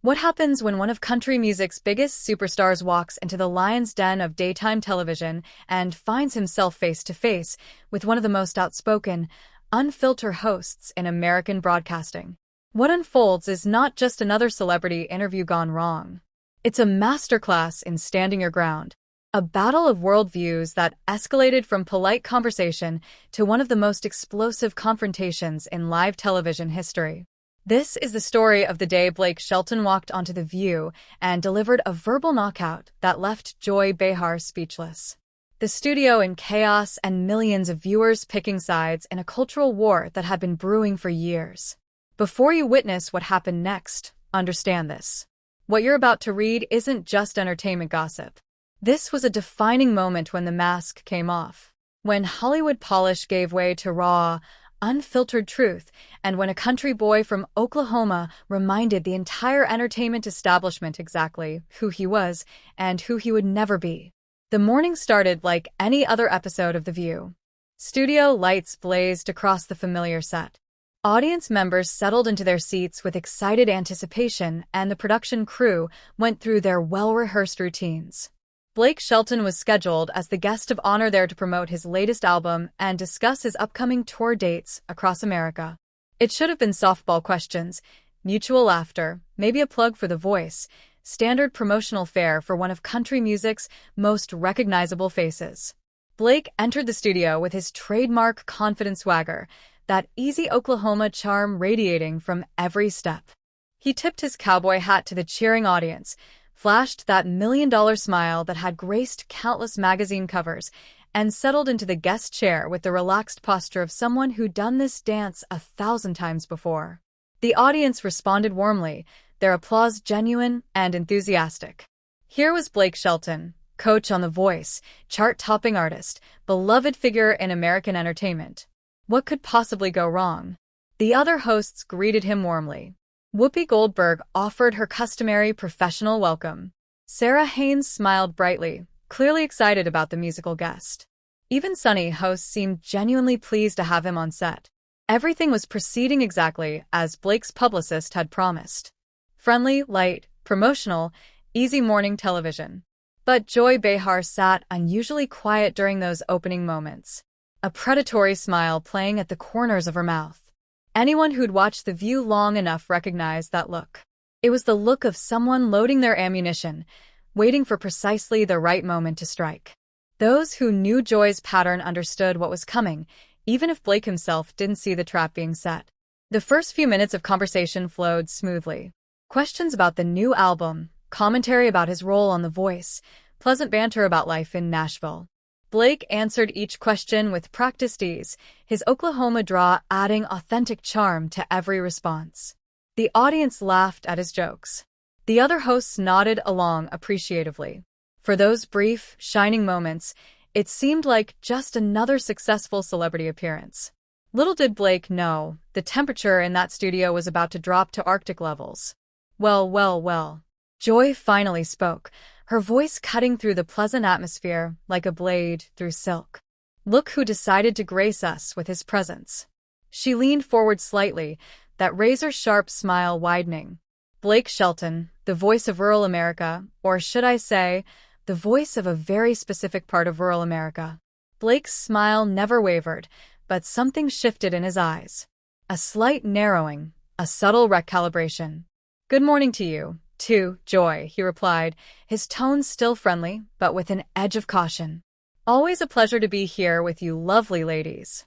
What happens when one of country music's biggest superstars walks into the lion's den of daytime television and finds himself face to face with one of the most outspoken, unfiltered hosts in American broadcasting? What unfolds is not just another celebrity interview gone wrong. It's a masterclass in standing your ground, a battle of worldviews that escalated from polite conversation to one of the most explosive confrontations in live television history. This is the story of the day Blake Shelton walked onto The View and delivered a verbal knockout that left Joy Behar speechless. The studio in chaos and millions of viewers picking sides in a cultural war that had been brewing for years. Before you witness what happened next, understand this. What you're about to read isn't just entertainment gossip. This was a defining moment when the mask came off, when Hollywood polish gave way to raw, unfiltered truth, and when a country boy from Oklahoma reminded the entire entertainment establishment exactly who he was and who he would never be. The morning started like any other episode of The View. Studio lights blazed across the familiar set. Audience members settled into their seats with excited anticipation, and the production crew went through their well-rehearsed routines. Blake Shelton was scheduled as the guest of honor there to promote his latest album and discuss his upcoming tour dates across America. It should have been softball questions, mutual laughter, maybe a plug for The Voice, standard promotional fare for one of country music's most recognizable faces. Blake entered the studio with his trademark confident swagger, that easy Oklahoma charm radiating from every step. He tipped his cowboy hat to the cheering audience, flashed that million-dollar smile that had graced countless magazine covers, and settled into the guest chair with the relaxed posture of someone who'd done this dance 1,000 times before. The audience responded warmly, their applause genuine and enthusiastic. Here was Blake Shelton, coach on The Voice, chart-topping artist, beloved figure in American entertainment. What could possibly go wrong? The other hosts greeted him warmly. Whoopi Goldberg offered her customary professional welcome. Sarah Haynes smiled brightly, clearly excited about the musical guest. Even Sunny host seemed genuinely pleased to have him on set. Everything was proceeding exactly as Blake's publicist had promised. Friendly, light, promotional, easy morning television. But Joy Behar sat unusually quiet during those opening moments, a predatory smile playing at the corners of her mouth. Anyone who'd watched The View long enough recognized that look. It was the look of someone loading their ammunition, waiting for precisely the right moment to strike. Those who knew Joy's pattern understood what was coming, even if Blake himself didn't see the trap being set. The first few minutes of conversation flowed smoothly. Questions about the new album, commentary about his role on The Voice, pleasant banter about life in Nashville. Blake answered each question with practiced ease, his Oklahoma draw adding authentic charm to every response. The audience laughed at his jokes. The other hosts nodded along appreciatively. For those brief, shining moments, it seemed like just another successful celebrity appearance. Little did Blake know, the temperature in that studio was about to drop to Arctic levels. Well. Joy finally spoke, her voice cutting through the pleasant atmosphere like a blade through silk. Look who decided to grace us with his presence. She leaned forward slightly, that razor-sharp smile widening. Blake Shelton, the voice of rural America, or should I say, the voice of a very specific part of rural America. Blake's smile never wavered, but something shifted in his eyes. A slight narrowing, a subtle recalibration. Good morning to you, too, Joy, he replied, his tone still friendly, but with an edge of caution. Always a pleasure to be here with you lovely ladies.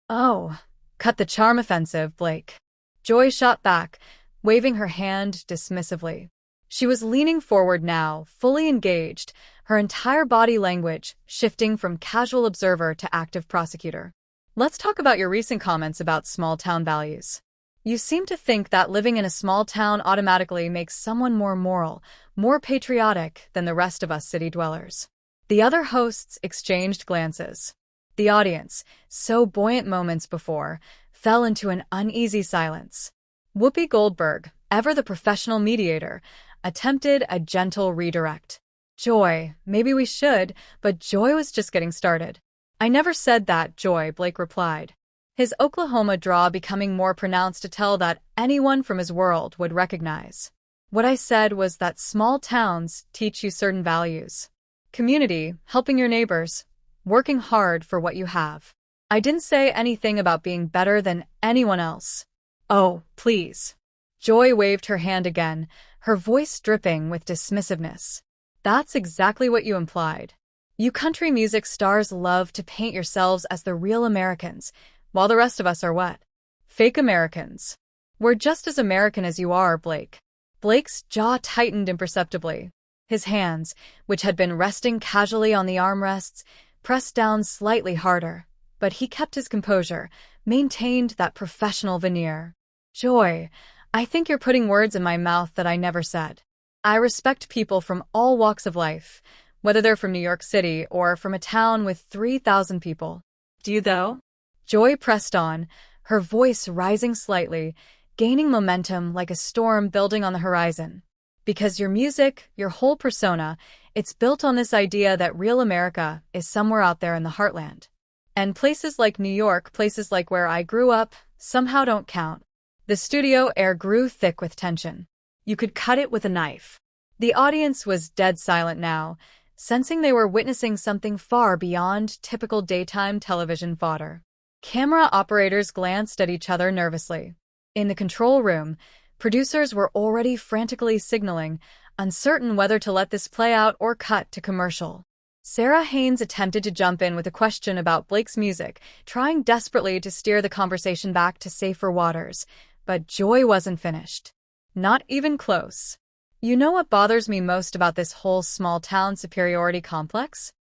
Oh, cut the charm offensive, Blake. Joy shot back, waving her hand dismissively. She was leaning forward now, fully engaged, her entire body language shifting from casual observer to active prosecutor. Let's talk about your recent comments about small-town values. You seem to think that living in a small town automatically makes someone more moral, more patriotic than the rest of us city dwellers. The other hosts exchanged glances. The audience, so buoyant moments before, fell into an uneasy silence. Whoopi Goldberg, ever the professional mediator, attempted a gentle redirect. Joy, maybe we should, but Joy was just getting started. I never said that, Joy, Blake replied, his Oklahoma draw becoming more pronounced to tell that anyone from his world would recognize. What I said was that small towns teach you certain values. Community, helping your neighbors, working hard for what you have. I didn't say anything about being better than anyone else. Oh, please. Joy waved her hand again, her voice dripping with dismissiveness. That's exactly what you implied. You country music stars love to paint yourselves as the real Americans, while the rest of us are what? Fake Americans. We're just as American as you are, Blake. Blake's jaw tightened imperceptibly. His hands, which had been resting casually on the armrests, pressed down slightly harder, but he kept his composure, maintained that professional veneer. Joy, I think you're putting words in my mouth that I never said. I respect people from all walks of life, whether they're from New York City or from a town with 3,000 people. Do you, though? Joy pressed on, her voice rising slightly, gaining momentum like a storm building on the horizon. Because your music, your whole persona, it's built on this idea that real America is somewhere out there in the heartland. And places like New York, places like where I grew up, somehow don't count. The studio air grew thick with tension. You could cut it with a knife. The audience was dead silent now, sensing they were witnessing something far beyond typical daytime television fodder. Camera operators glanced at each other nervously. In the control room, producers were already frantically signaling, uncertain whether to let this play out or cut to commercial. Sarah Haynes attempted to jump in with a question about Blake's music, trying desperately to steer the conversation back to safer waters, but Joy wasn't finished. Not even close. You know what bothers me most about this whole small-town superiority complex?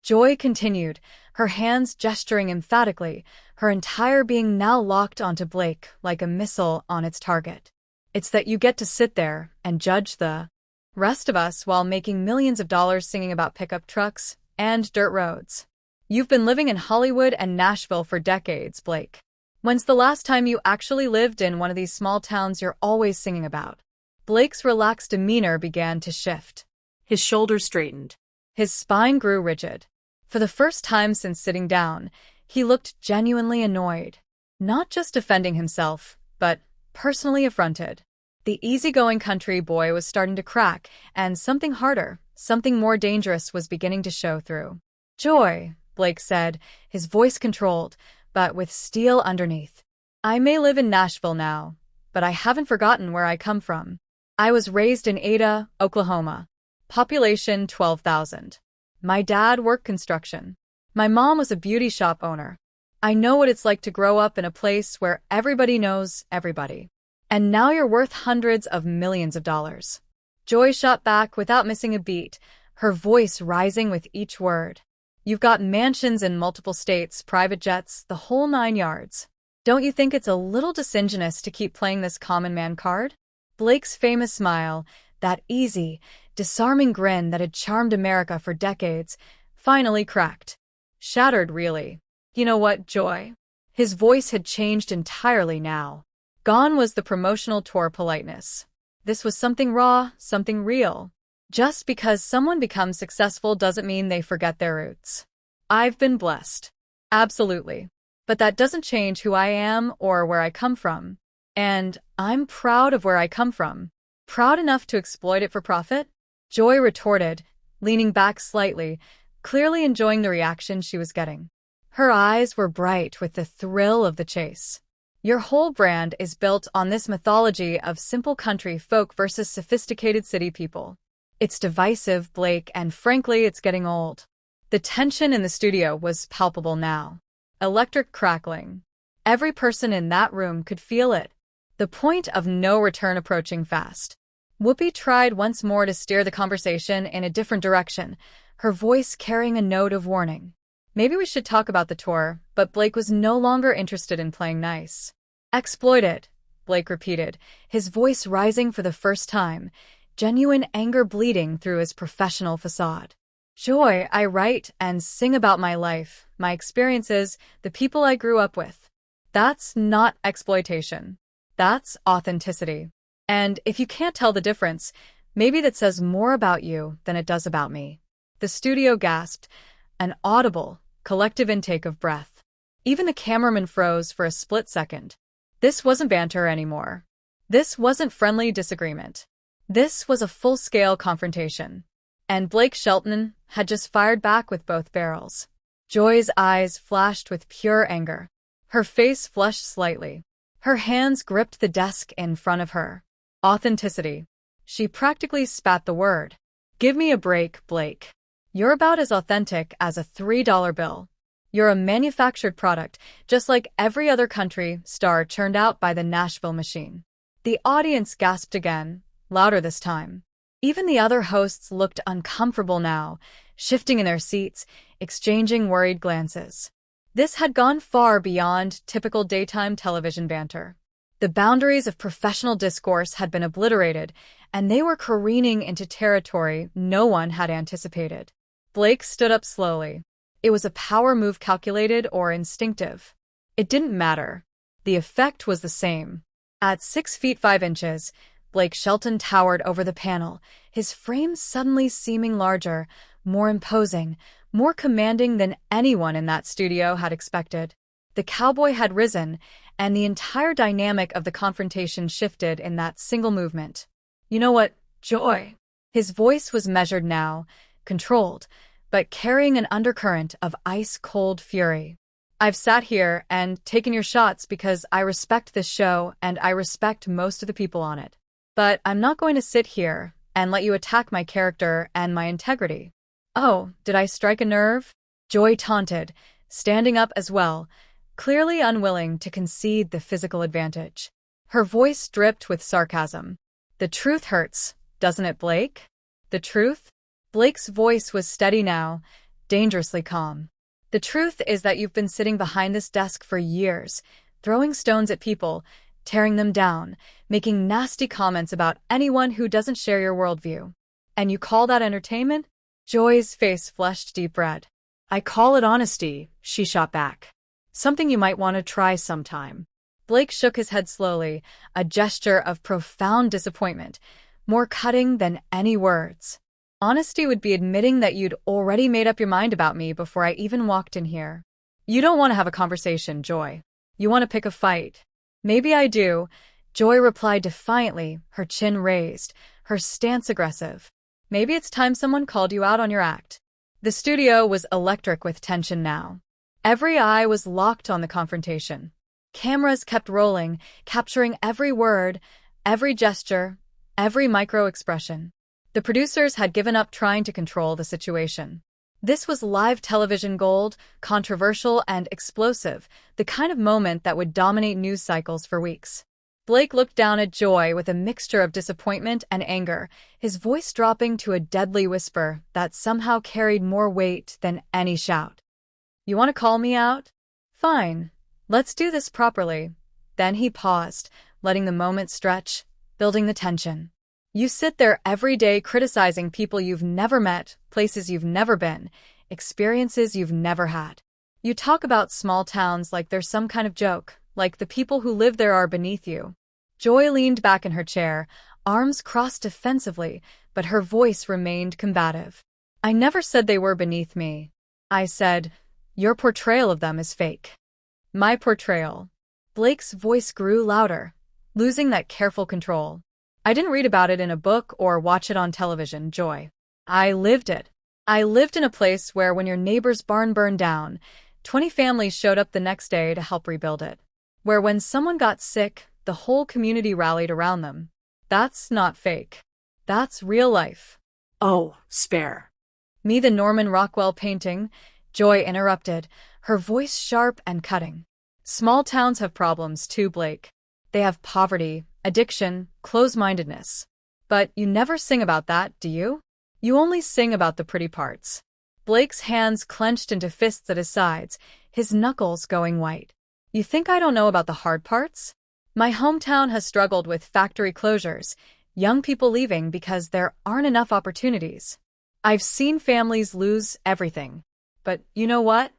Joy continued, her hands gesturing emphatically, her entire being now locked onto Blake like a missile on its target. It's that you get to sit there and judge the rest of us while making millions of dollars singing about pickup trucks and dirt roads. You've been living in Hollywood and Nashville for decades, Blake. When's the last time you actually lived in one of these small towns you're always singing about? Blake's relaxed demeanor began to shift. His shoulders straightened. His spine grew rigid. For the first time since sitting down, he looked genuinely annoyed. Not just defending himself, but personally affronted. The easygoing country boy was starting to crack, and something harder, something more dangerous was beginning to show through. Joy, Blake said, his voice controlled, but with steel underneath. I may live in Nashville now, but I haven't forgotten where I come from. I was raised in Ada, Oklahoma. Population 12,000. My dad worked construction. My mom was a beauty shop owner. I know what it's like to grow up in a place where everybody knows everybody. And now you're worth hundreds of millions of dollars. Joy shot back without missing a beat, her voice rising with each word. You've got mansions in multiple states, private jets, the whole 9 yards. Don't you think it's a little disingenuous to keep playing this common man card? Blake's famous smile, that easy, disarming grin that had charmed America for decades, finally cracked. Shattered, really. You know what, Joy? His voice had changed entirely now. Gone was the promotional tour politeness. This was something raw, something real. Just because someone becomes successful doesn't mean they forget their roots. I've been blessed. Absolutely. But that doesn't change who I am or where I come from. And I'm proud of where I come from. Proud enough to exploit it for profit? Joy retorted, leaning back slightly, clearly enjoying the reaction she was getting. Her eyes were bright with the thrill of the chase. Your whole brand is built on this mythology of simple country folk versus sophisticated city people. It's divisive, Blake, and frankly, it's getting old. The tension in the studio was palpable now. Electric crackling. Every person in that room could feel it. The point of no return approaching fast. Whoopi tried once more to steer the conversation in a different direction, her voice carrying a note of warning. Maybe we should talk about the tour, but Blake was no longer interested in playing nice. Exploit it, Blake repeated, his voice rising for the first time, genuine anger bleeding through his professional facade. Joy, I write and sing about my life, my experiences, the people I grew up with. That's not exploitation. That's authenticity. And if you can't tell the difference, maybe that says more about you than it does about me. The studio gasped, an audible, collective intake of breath. Even the cameraman froze for a split second. This wasn't banter anymore. This wasn't friendly disagreement. This was a full-scale confrontation, and Blake Shelton had just fired back with both barrels. Joy's eyes flashed with pure anger. Her face flushed slightly. Her hands gripped the desk in front of her. Authenticity. She practically spat the word. Give me a break, Blake. You're about as authentic as a $3 bill. You're a manufactured product, just like every other country star churned out by the Nashville machine. The audience gasped again, louder this time. Even the other hosts looked uncomfortable now, shifting in their seats, exchanging worried glances. This had gone far beyond typical daytime television banter. The boundaries of professional discourse had been obliterated, and they were careening into territory no one had anticipated. Blake stood up slowly. It was a power move, calculated or instinctive. It didn't matter. The effect was the same. At 6 feet 5 inches, Blake Shelton towered over the panel, his frame suddenly seeming larger, more imposing, more commanding than anyone in that studio had expected. The cowboy had risen, and the entire dynamic of the confrontation shifted in that single movement. You know what, Joy? His voice was measured now, controlled, but carrying an undercurrent of ice-cold fury. I've sat here and taken your shots because I respect this show and I respect most of the people on it. But I'm not going to sit here and let you attack my character and my integrity. Oh, did I strike a nerve? Joy taunted, standing up as well, clearly unwilling to concede the physical advantage. Her voice dripped with sarcasm. The truth hurts, doesn't it, Blake? The truth? Blake's voice was steady now, dangerously calm. The truth is that you've been sitting behind this desk for years, throwing stones at people, tearing them down, making nasty comments about anyone who doesn't share your worldview. And you call that entertainment? Joy's face flushed deep red. I call it honesty, she shot back. Something you might want to try sometime. Blake shook his head slowly, a gesture of profound disappointment, more cutting than any words. Honesty would be admitting that you'd already made up your mind about me before I even walked in here. You don't want to have a conversation, Joy. You want to pick a fight. Maybe I do, Joy replied defiantly, her chin raised, her stance aggressive. Maybe it's time someone called you out on your act. The studio was electric with tension now. Every eye was locked on the confrontation. Cameras kept rolling, capturing every word, every gesture, every micro-expression. The producers had given up trying to control the situation. This was live television gold, controversial and explosive, the kind of moment that would dominate news cycles for weeks. Blake looked down at Joy with a mixture of disappointment and anger, his voice dropping to a deadly whisper that somehow carried more weight than any shout. You want to call me out? Fine. Let's do this properly. Then he paused, letting the moment stretch, building the tension. You sit there every day criticizing people you've never met, places you've never been, experiences you've never had. You talk about small towns like they're some kind of joke, like the people who live there are beneath you. Joy leaned back in her chair, arms crossed defensively, but her voice remained combative. I never said they were beneath me. I said, your portrayal of them is fake. My portrayal. Blake's voice grew louder, losing that careful control. I didn't read about it in a book or watch it on television, Joy. I lived it. I lived in a place where when your neighbor's barn burned down, 20 families showed up the next day to help rebuild it. Where when someone got sick, the whole community rallied around them. That's not fake. That's real life. Oh, spare Me the Norman Rockwell painting, Joy interrupted, her voice sharp and cutting. Small towns have problems too, Blake. They have poverty, addiction, close-mindedness. But you never sing about that, do you? You only sing about the pretty parts. Blake's hands clenched into fists at his sides, his knuckles going white. You think I don't know about the hard parts? My hometown has struggled with factory closures, young people leaving because there aren't enough opportunities. I've seen families lose everything. But you know what?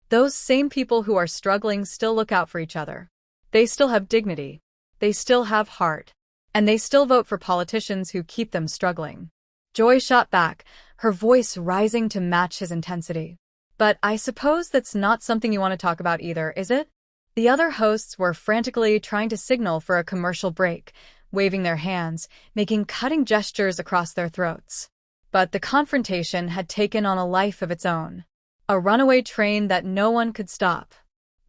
Those same people who are struggling still look out for each other. They still have dignity. They still have heart. And they still vote for politicians who keep them struggling. Joy shot back, her voice rising to match his intensity. But I suppose that's not something you want to talk about either, is it? The other hosts were frantically trying to signal for a commercial break, waving their hands, making cutting gestures across their throats. But the confrontation had taken on a life of its own. A runaway train that no one could stop.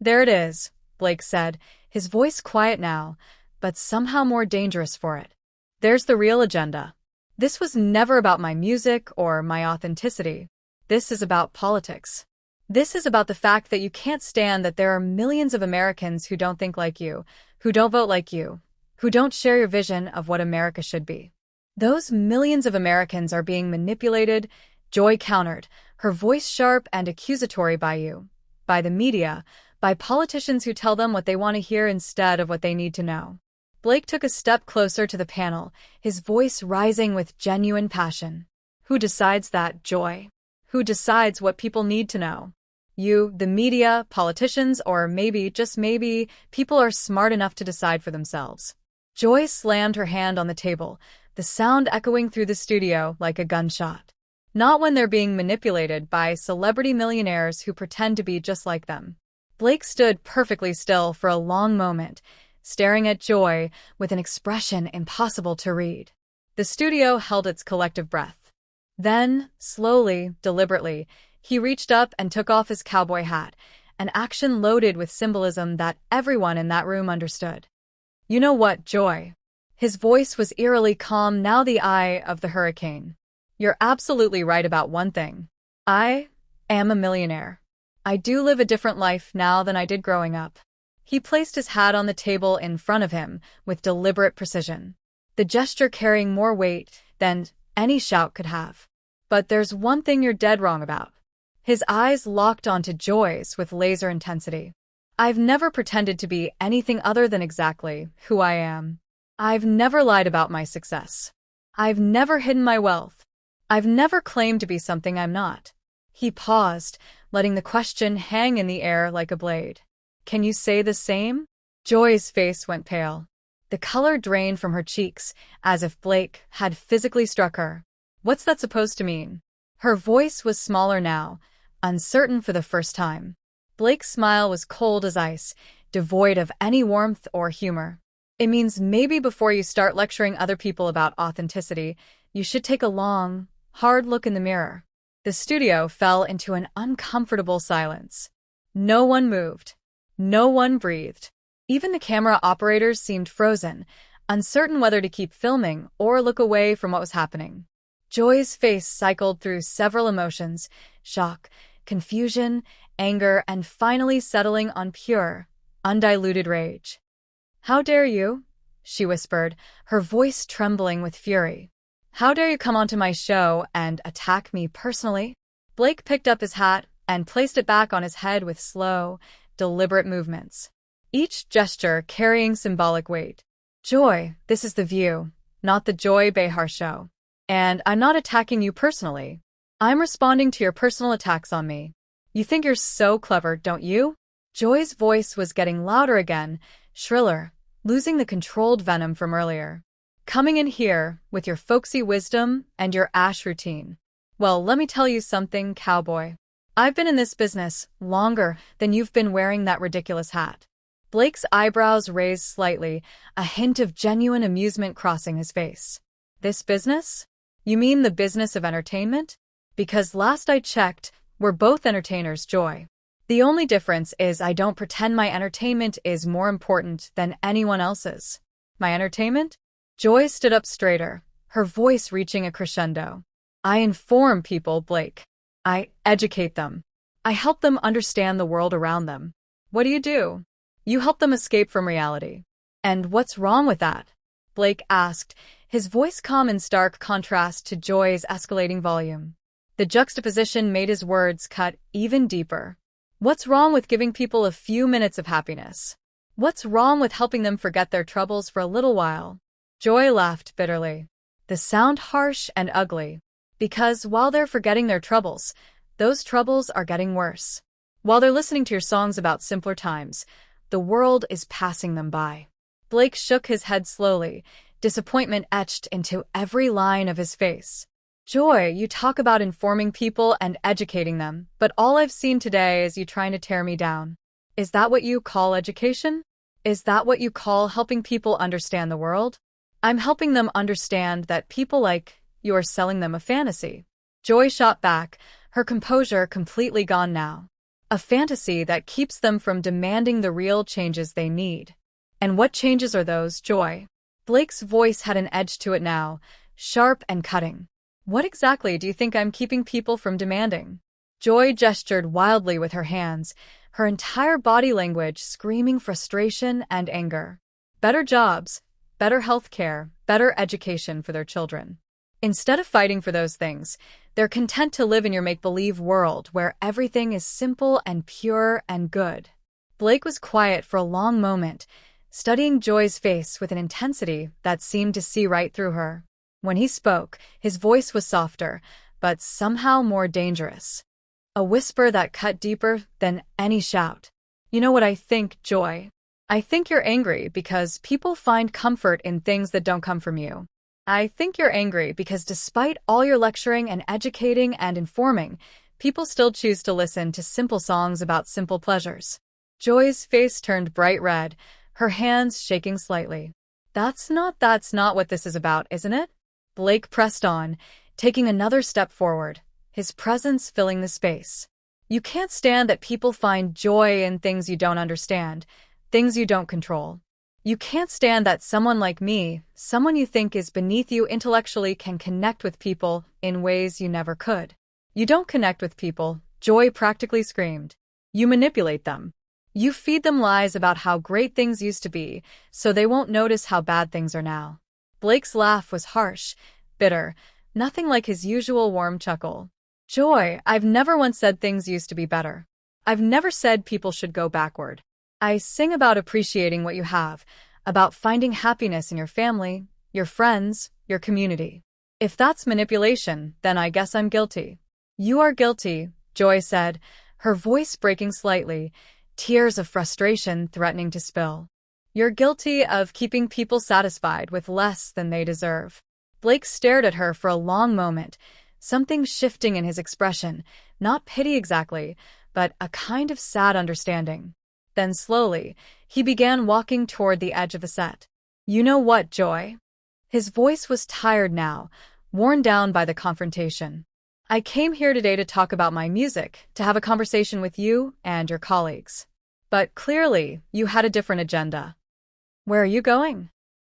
"There it is," Blake said, his voice quiet now, but somehow more dangerous for it. "There's the real agenda. This was never about my music or my authenticity. This is about politics. This is about the fact that you can't stand that there are millions of Americans who don't think like you, who don't vote like you, who don't share your vision of what America should be. Those millions of Americans are being manipulated," Joy countered, her voice sharp and accusatory, "by you, by the media, by politicians who tell them what they want to hear instead of what they need to know." Blake took a step closer to the panel, his voice rising with genuine passion. "Who decides that, Joy? Who decides what people need to know? You, the media, politicians, or maybe, just maybe, people are smart enough to decide for themselves." Joy slammed her hand on the table, the sound echoing through the studio like a gunshot. "Not when they're being manipulated by celebrity millionaires who pretend to be just like them." Blake stood perfectly still for a long moment, staring at Joy with an expression impossible to read. The studio held its collective breath. Then, slowly, deliberately, he reached up and took off his cowboy hat, an action loaded with symbolism that everyone in that room understood. "You know what, Joy?" His voice was eerily calm, now the eye of the hurricane. "You're absolutely right about one thing. I am a millionaire. I do live a different life now than I did growing up." He placed his hat on the table in front of him with deliberate precision, the gesture carrying more weight than any shout could have. "But there's one thing you're dead wrong about." His eyes locked onto Joy's with laser intensity. "I've never pretended to be anything other than exactly who I am. I've never lied about my success. I've never hidden my wealth. I've never claimed to be something I'm not." He paused, letting the question hang in the air like a blade. "Can you say the same?" Joy's face went pale. The color drained from her cheeks, as if Blake had physically struck her. "What's that supposed to mean?" Her voice was smaller now, uncertain for the first time. Blake's smile was cold as ice, devoid of any warmth or humor. "It means maybe before you start lecturing other people about authenticity, you should take a long, hard look in the mirror." The studio fell into an uncomfortable silence. No one moved. No one breathed. Even the camera operators seemed frozen, uncertain whether to keep filming or look away from what was happening. Joy's face cycled through several emotions: shock, confusion, anger, and finally settling on pure, undiluted rage. "How dare you?" she whispered, her voice trembling with fury. "How dare you come onto my show and attack me personally?" Blake picked up his hat and placed it back on his head with slow, deliberate movements, each gesture carrying symbolic weight. "Joy, this is The View, not the Joy Behar show. And I'm not attacking you personally. I'm responding to your personal attacks on me. You think you're so clever, don't you?" Joy's voice was getting louder again, shriller, losing the controlled venom from earlier. "Coming in here with your folksy wisdom and your ash routine. Well, let me tell you something, cowboy. I've been in this business longer than you've been wearing that ridiculous hat." Blake's eyebrows raised slightly, a hint of genuine amusement crossing his face. "This business? You mean the business of entertainment? Because last I checked, we're both entertainers, Joy. The only difference is I don't pretend my entertainment is more important than anyone else's." "My entertainment?" Joy stood up straighter, her voice reaching a crescendo. "I inform people, Blake. I educate them. I help them understand the world around them. What do? You help them escape from reality. And what's wrong with that?" Blake asked, his voice calm in stark contrast to Joy's escalating volume. The juxtaposition made his words cut even deeper. "What's wrong with giving people a few minutes of happiness? What's wrong with helping them forget their troubles for a little while?" Joy laughed bitterly, the sound harsh and ugly. "Because while they're forgetting their troubles, those troubles are getting worse. While they're listening to your songs about simpler times, the world is passing them by." Blake shook his head slowly, disappointment etched into every line of his face. "Joy, you talk about informing people and educating them, but all I've seen today is you trying to tear me down. Is that what you call education? Is that what you call helping people understand the world?" I'm helping them understand that people like you are selling them a fantasy. Joy shot back, her composure completely gone now. A fantasy that keeps them from demanding the real changes they need. And what changes are those, Joy? Blake's voice had an edge to it now, sharp and cutting. What exactly do you think I'm keeping people from demanding? Joy gestured wildly with her hands, her entire body language screaming frustration and anger. Better jobs, better health care, better education for their children. Instead of fighting for those things, they're content to live in your make-believe world where everything is simple and pure and good. Blake was quiet for a long moment, studying Joy's face with an intensity that seemed to see right through her. When he spoke, his voice was softer, but somehow more dangerous. A whisper that cut deeper than any shout. You know what I think, Joy? I think you're angry because people find comfort in things that don't come from you. I think you're angry because despite all your lecturing and educating and informing, people still choose to listen to simple songs about simple pleasures. Joy's face turned bright red, her hands shaking slightly. That's not what this is about, isn't it? Blake pressed on, taking another step forward, his presence filling the space. You can't stand that people find joy in things you don't understand, things you don't control. You can't stand that someone like me, someone you think is beneath you intellectually, can connect with people in ways you never could. You don't connect with people, Joy practically screamed. You manipulate them. You feed them lies about how great things used to be, so they won't notice how bad things are now. Blake's laugh was harsh, bitter, nothing like his usual warm chuckle. Joy, I've never once said things used to be better. I've never said people should go backward. I sing about appreciating what you have, about finding happiness in your family, your friends, your community. If that's manipulation, then I guess I'm guilty. You are guilty, Joy said, her voice breaking slightly, tears of frustration threatening to spill. You're guilty of keeping people satisfied with less than they deserve. Blake stared at her for a long moment, something shifting in his expression, not pity exactly, but a kind of sad understanding. Then slowly, he began walking toward the edge of the set. You know what, Joy? His voice was tired now, worn down by the confrontation. I came here today to talk about my music, to have a conversation with you and your colleagues. But clearly, you had a different agenda. Where are you going?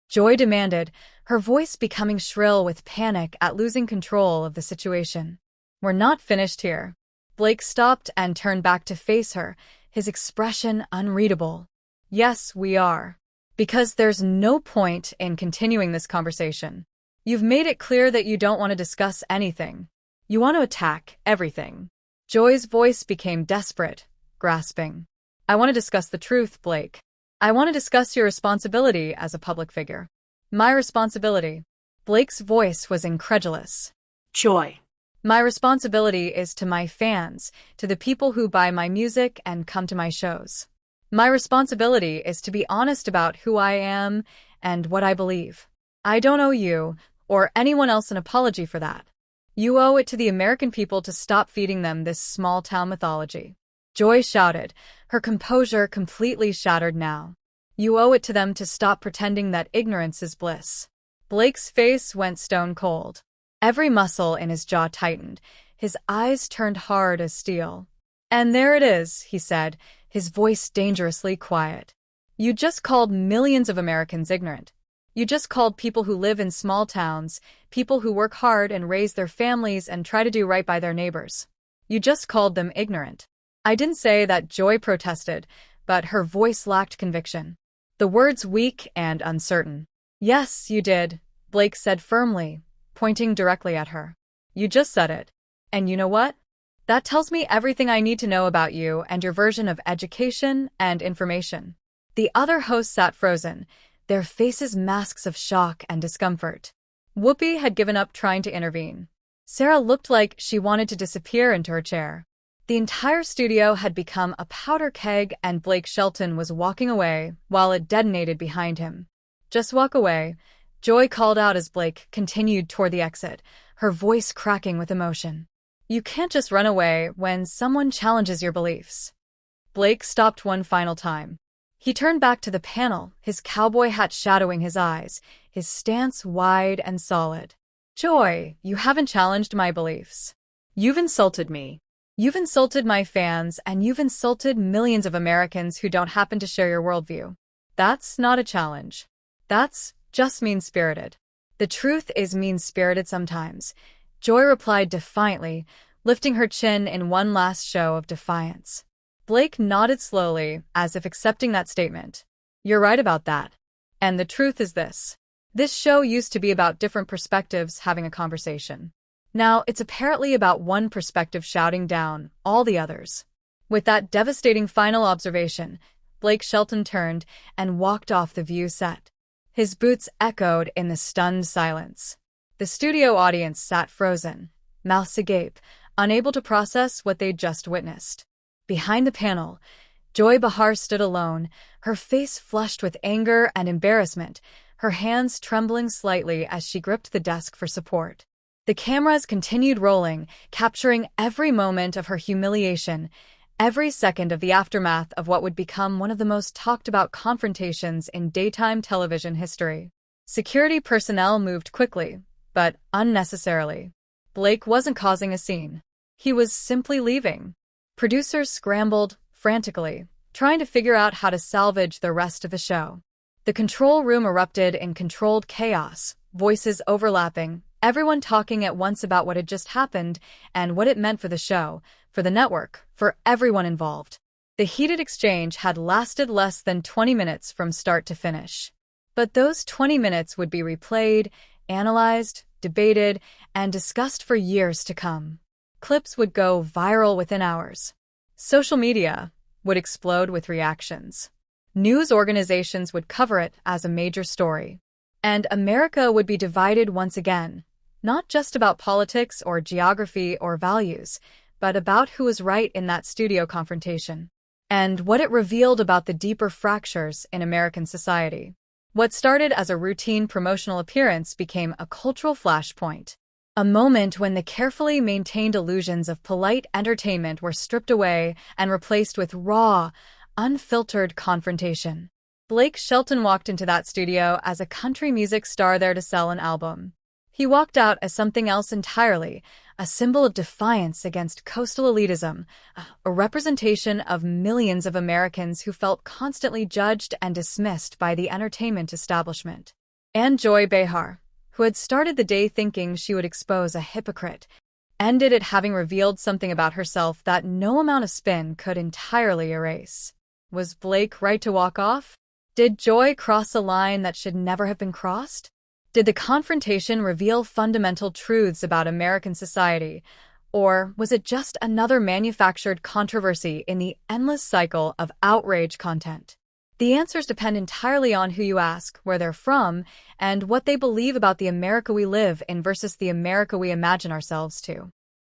Joy demanded, her voice becoming shrill with panic at losing control of the situation. We're not finished here. Blake stopped and turned back to face her, his expression unreadable. Yes, we are. Because there's no point in continuing this conversation. You've made it clear that you don't want to discuss anything. You want to attack everything. Joy's voice became desperate, grasping. I want to discuss the truth, Blake. I want to discuss your responsibility as a public figure. My responsibility. Blake's voice was incredulous. Joy. My responsibility is to my fans, to the people who buy my music and come to my shows. My responsibility is to be honest about who I am and what I believe. I don't owe you, or anyone else, an apology for that. You owe it to the American people to stop feeding them this small-town mythology. Joy shouted, her composure completely shattered now. You owe it to them to stop pretending that ignorance is bliss. Blake's face went stone cold. Every muscle in his jaw tightened, his eyes turned hard as steel. And there it is, he said, his voice dangerously quiet. You just called millions of Americans ignorant. You just called people who live in small towns, people who work hard and raise their families and try to do right by their neighbors. You just called them ignorant. I didn't say that, Joy protested, but her voice lacked conviction. The words weak and uncertain. Yes, you did, Blake said firmly, pointing directly at her. You just said it. And you know what? That tells me everything I need to know about you and your version of education and information. The other hosts sat frozen, their faces masks of shock and discomfort. Whoopi had given up trying to intervene. Sarah looked like she wanted to disappear into her chair. The entire studio had become a powder keg and Blake Shelton was walking away while it detonated behind him. Just walk away, Joy called out as Blake continued toward the exit, her voice cracking with emotion. You can't just run away when someone challenges your beliefs. Blake stopped one final time. He turned back to the panel, his cowboy hat shadowing his eyes, his stance wide and solid. Joy, you haven't challenged my beliefs. You've insulted me. You've insulted my fans, and you've insulted millions of Americans who don't happen to share your worldview. That's not a challenge. That's just mean-spirited. The truth is mean-spirited sometimes, Joy replied defiantly, lifting her chin in one last show of defiance. Blake nodded slowly, as if accepting that statement. You're right about that. And the truth is this. This show used to be about different perspectives having a conversation. Now it's apparently about one perspective shouting down all the others. With that devastating final observation, Blake Shelton turned and walked off the view set. His boots echoed in the stunned silence. The studio audience sat frozen, mouths agape, unable to process what they'd just witnessed. Behind the panel, Joy Behar stood alone, her face flushed with anger and embarrassment, her hands trembling slightly as she gripped the desk for support. The cameras continued rolling, capturing every moment of her humiliation, every second of the aftermath of what would become one of the most talked-about confrontations in daytime television history. Security personnel moved quickly, but unnecessarily. Blake wasn't causing a scene. He was simply leaving. Producers scrambled frantically, trying to figure out how to salvage the rest of the show. The control room erupted in controlled chaos, voices overlapping, everyone talking at once about what had just happened and what it meant for the show, for the network, for everyone involved. The heated exchange had lasted less than 20 minutes from start to finish. But those 20 minutes would be replayed, analyzed, debated, and discussed for years to come. Clips would go viral within hours. Social media would explode with reactions. News organizations would cover it as a major story. And America would be divided once again, not just about politics or geography or values, but about who was right in that studio confrontation, and what it revealed about the deeper fractures in American society. What started as a routine promotional appearance became a cultural flashpoint. A moment when the carefully maintained illusions of polite entertainment were stripped away and replaced with raw, unfiltered confrontation. Blake Shelton walked into that studio as a country music star there to sell an album. He walked out as something else entirely, a symbol of defiance against coastal elitism, a representation of millions of Americans who felt constantly judged and dismissed by the entertainment establishment. And Joy Behar, who had started the day thinking she would expose a hypocrite, ended it having revealed something about herself that no amount of spin could entirely erase. Was Blake right to walk off? Did Joy cross a line that should never have been crossed? Did the confrontation reveal fundamental truths about American society, or was it just another manufactured controversy in the endless cycle of outrage content? The answers depend entirely on who you ask, where they're from, and what they believe about the America we live in versus the America we imagine ourselves to.